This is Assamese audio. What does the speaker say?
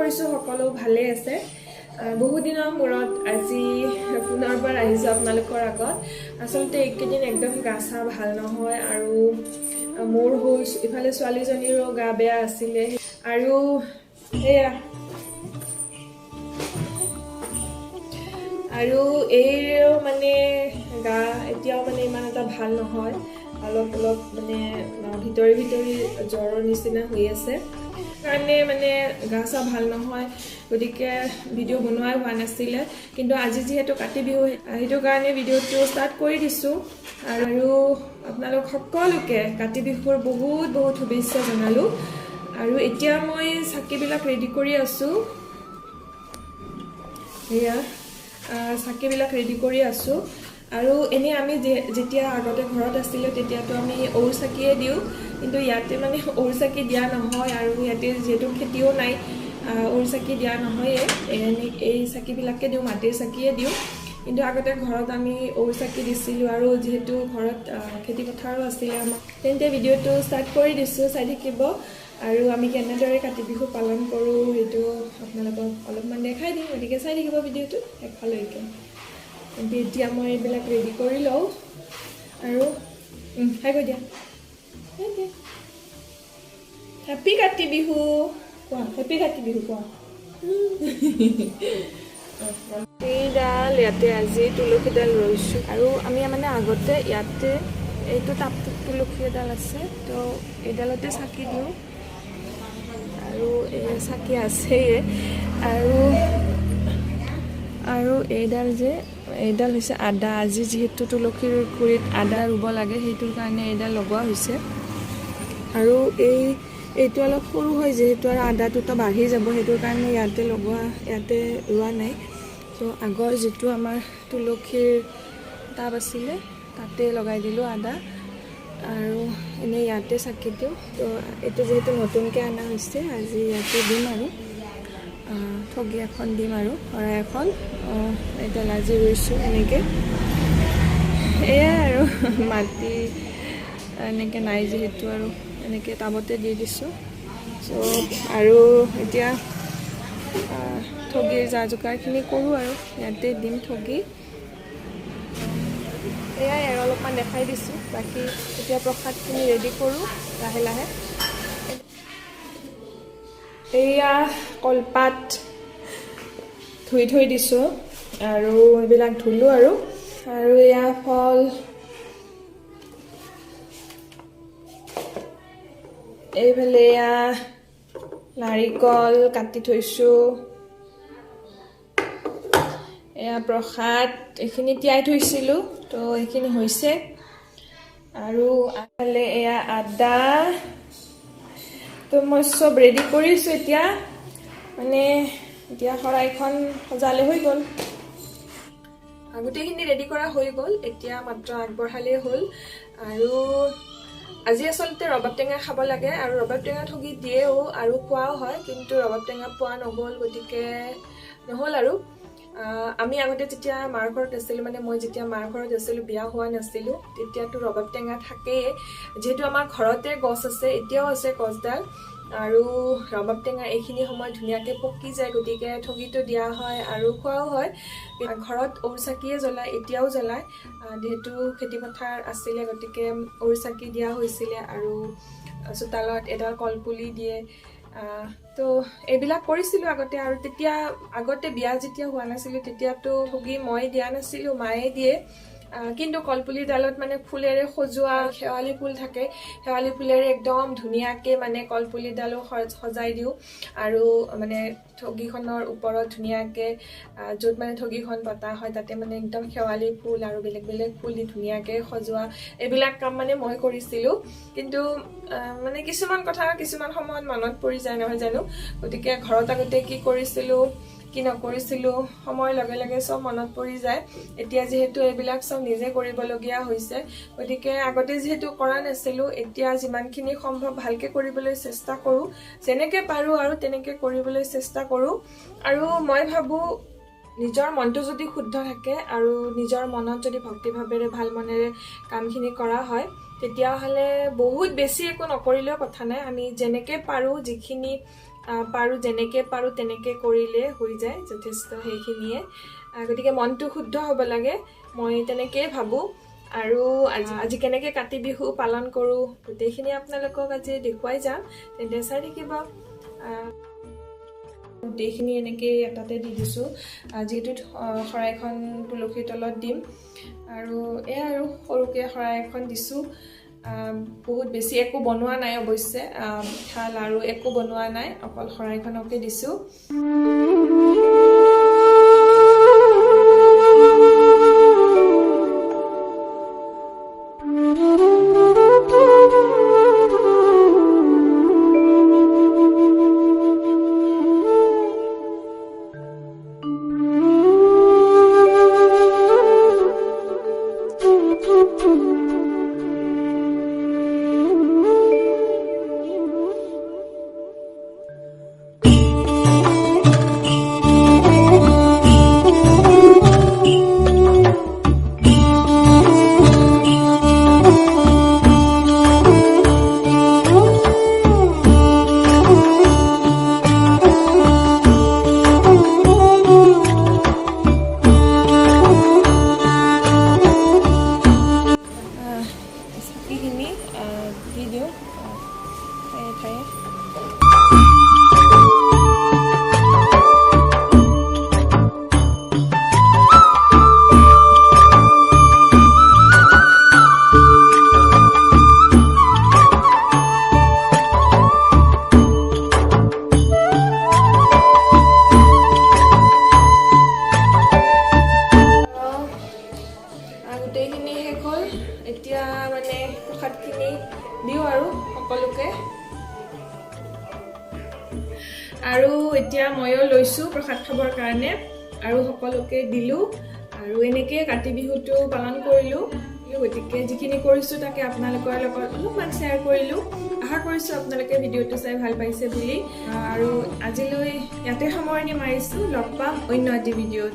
কৰিছো সকলো ভালে আছে বহুত দিনৰ মূৰত আজি পুনৰবাৰ আহিছো আপোনালোকৰ আগত আসলতে এইকেইদিন একদম গাছা ভাল নহয় আৰু মোৰ হ'ল ইফালে ছোৱালীজনীৰো গা বেয়া আছিলে আৰু এয়া আৰু এইও মানে গা এতিয়াও মানে ইমান এটা ভাল নহয় অলপ অলপ মানে ভিতৰি ভিতৰি জ্বৰৰ নিচিনা হৈ আছে কাৰণে মানে গা চা ভাল নহয় গতিকে ভিডিঅ' বনোৱাই হোৱা নাছিলে কিন্তু আজি যেহেতু কাতি বিহু সেইটো কাৰণে ভিডিঅ'টো ষ্টাৰ্ট কৰি দিছোঁ আৰু আপোনালোক সকলোকে কাতি বিহুৰ বহুত বহুত শুভেচ্ছা জনালোঁ আৰু এতিয়া মই চাকিবিলাক ৰেডি কৰি আছোঁ এয়া চাকিবিলাক ৰেডি কৰি আছোঁ আৰু এনে আমি যেতিয়া আগতে ঘৰত আছিলোঁ তেতিয়াতো আমি ঔৰ চাকিয়ে দিওঁ কিন্তু ইয়াতে মানে ঔৰ চাকি দিয়া নহয় আৰু ইয়াতে যেহেতু খেতিও নাই ঔৰ চাকি দিয়া নহয়ে এই চাকিবিলাকে দিওঁ মাটিৰ চাকিয়ে দিওঁ কিন্তু আগতে ঘৰত আমি ঔৰ চাকি দিছিলোঁ আৰু যেহেতু ঘৰত খেতি পথাৰো আছিলে আমাৰ তেন্তে ভিডিঅ'টো ষ্টাৰ্ট কৰি দিছোঁ চাই থাকিব আৰু আমি কেনেদৰে কাতি বিহু পালন কৰোঁ সেইটো আপোনালোকক অলপমান দেখাই দিম গতিকে চাই থাকিব ভিডিঅ'টো শেষলৈকে কিন্তু এতিয়া মই এইবিলাক ৰেডি কৰি লওঁ আৰু হাই কৈ দিয়া হেপী কাতি বিহু কোৱা হেপী কাতি বিহু কোৱা এইডাল ইয়াতে আজি তুলসীডাল ৰুইছোঁ আৰু আমি মানে আগতে ইয়াতে এইটো টাপটোত তুলসী এডাল আছে তো এইডালতে চাকি দিওঁ আৰু এই চাকি আছেই আৰু এইডাল হৈছে আদা আজি যিহেতু তুলসীৰ গুৰিত আদা ৰুব লাগে সেইটোৰ কাৰণে এইডাল লগোৱা হৈছে আৰু এইটো অলপ সৰু হয় যিহেতু আৰু আদাটোতো বাঢ়ি যাব সেইটোৰ কাৰণে ইয়াতে ৰোৱা নাই তো আগৰ যিটো আমাৰ তুলসীৰ টাব আছিলে তাতে লগাই দিলোঁ আদা আৰু এনেই ইয়াতে চাকি দিওঁ তো এইটো যিহেতু নতুনকৈ অনা হৈছে আজি ইয়াতে দিম আৰু ঠগি এখন দিম আৰু শৰাই এখন এইডাল আজি ৰুইছোঁ এনেকৈ এয়াই আৰু মাটি এনেকৈ নাই যিহেতু আৰু এনেকৈ টাবতে দি দিছোঁ চ' আৰু এতিয়া ঠগিৰ যা যোগাৰখিনি কৰোঁ আৰু ইয়াতে দিম ঠগি এয়াই আৰু অলপমান দেখাই দিছোঁ বাকী এতিয়া প্ৰসাদখিনি ৰেডি কৰোঁ লাহে লাহে এয়া কলপাত ধুই থৈ দিছোঁ আৰু এইবিলাক ধুলোঁ আৰু এয়া ফল এইফালে এয়া নাৰিকল কাটি থৈছোঁ এয়া প্ৰসাদ এইখিনি তিয়াই থৈছিলোঁ তো এইখিনি হৈছে আৰু এইফালে এয়া আদা তো মই চব ৰেডি কৰিছোঁ এতিয়া মানে এতিয়া শৰাইখন সজালে হৈ গ'ল গোটেইখিনি ৰেডি কৰা হৈ গ'ল এতিয়া মাত্ৰ আগবঢ়ালেই হ'ল আৰু আজি আচলতে ৰবাব টেঙা খাব লাগে আৰু ৰবাব টেঙা ঠগি দিয়েও আৰু খোৱাও হয় কিন্তু ৰবাব টেঙা পোৱা নগ'ল গতিকে নহ'ল আৰু আমি আগতে যেতিয়া মাৰ ঘৰত আছিলোঁ মানে মই যেতিয়া মাৰ ঘৰত আছিলোঁ বিয়া হোৱা নাছিলোঁ তেতিয়াতো ৰবাব টেঙা থাকেই যিহেতু আমাৰ ঘৰতে গছ আছে এতিয়াও আছে গছডাল আৰু ৰবাব টেঙা এইখিনি সময়ত ধুনীয়াকৈ পকি যায় গতিকে ঠগিটো দিয়া হয় আৰু খোৱাও হয় ঘৰত ঔৰ চাকিয়ে জ্বলায় এতিয়াও জ্বলায় যিহেতু খেতিপথাৰ আছিলে গতিকে ঔৰ চাকি দিয়া হৈছিলে আৰু চোতালত এডাল কলপুলি দিয়ে তো এইবিলাক কৰিছিলোঁ আগতে আৰু তেতিয়া আগতে বিয়া যেতিয়া হোৱা নাছিলোঁ তেতিয়াতো ঠগি মই দিয়া নাছিলোঁ মায়ে দিয়ে কিন্তু কলপুলিডালত মানে ফুলেৰে সজোৱা শেৱালি ফুল থাকে শেৱালি ফুলেৰে একদম ধুনীয়াকৈ মানে কলপুলিডালো সজাই দিওঁ আৰু মানে ঠগিখনৰ ওপৰত ধুনীয়াকৈ য'ত মানে ঠগিখন পতা হয় তাতে মানে একদম শেৱালি ফুল আৰু বেলেগ বেলেগ ফুল দি ধুনীয়াকৈ সজোৱা এইবিলাক কাম মানে মই কৰিছিলোঁ কিন্তু মানে কিছুমান কথা কিছুমান সময়ত মনত পৰি যায় নহয় জানো গতিকে ঘৰত আগতে কি কৰিছিলোঁ কি নকৰিছিলোঁ সময়ৰ লগে লগে চব মনত পৰি যায় এতিয়া যিহেতু এইবিলাক চব নিজে কৰিবলগীয়া হৈছে গতিকে আগতে যিহেতু কৰা নাছিলোঁ এতিয়া যিমানখিনি সম্ভৱ ভালকৈ কৰিবলৈ চেষ্টা কৰোঁ যেনেকৈ পাৰোঁ আৰু তেনেকৈ কৰিবলৈ চেষ্টা কৰোঁ আৰু মই ভাবোঁ নিজৰ মনটো যদি শুদ্ধ থাকে আৰু নিজৰ মনত যদি ভক্তিভাৱেৰে ভাল মনেৰে কামখিনি কৰা হয় তেতিয়াহ'লে বহুত বেছি একো নকৰিলেও কথা নাই আমি যেনেকৈ পাৰোঁ যিখিনি পাৰো যেনেকে পাৰো তেনেকে কৰিলে হৈ যায় যথেষ্ট সেইখিনিয়ে গতিকে মনটো শুদ্ধ হ'ব লাগে মই তেনেকৈ ভাবো আৰু আজি কেনেকৈ কাতি বিহু পালন কৰোঁ গোটেইখিনি আপোনালোকক আজি দেখুৱাই যাম তেন্তে চাই থাকিব গোটেইখিনি এনেকৈ এটাতে দি দিছোঁ যিহেতু শৰাইখন তুলসীৰ তলত দিম আৰু এয়া আৰু সৰুকৈ শৰাই এখন দিছোঁ বহুত বেছি একো বনোৱা নাই অৱশ্যে পিঠা লাড়ু একো বনোৱা নাই অকল শৰাইখনকে দিছোঁ এতিয়া মানে প্ৰসাদখিনি দিওঁ আৰু সকলোকে আৰু এতিয়া ময়ো লৈছোঁ প্ৰসাদ খাবৰ কাৰণে আৰু সকলোকে দিলোঁ আৰু এনেকৈ কাতি বিহুটো পালন কৰিলোঁ গতিকে যিখিনি কৰিছোঁ তাকে আপোনালোকৰ লগত অলপমান শ্বেয়াৰ কৰিলোঁ আশা কৰিছোঁ আপোনালোকে ভিডিঅ'টো চাই ভাল পাইছে বুলি আৰু আজিলৈ ইয়াতে সামৰণি মাৰিছোঁ লগ পাম অন্য এটি ভিডিঅ'ত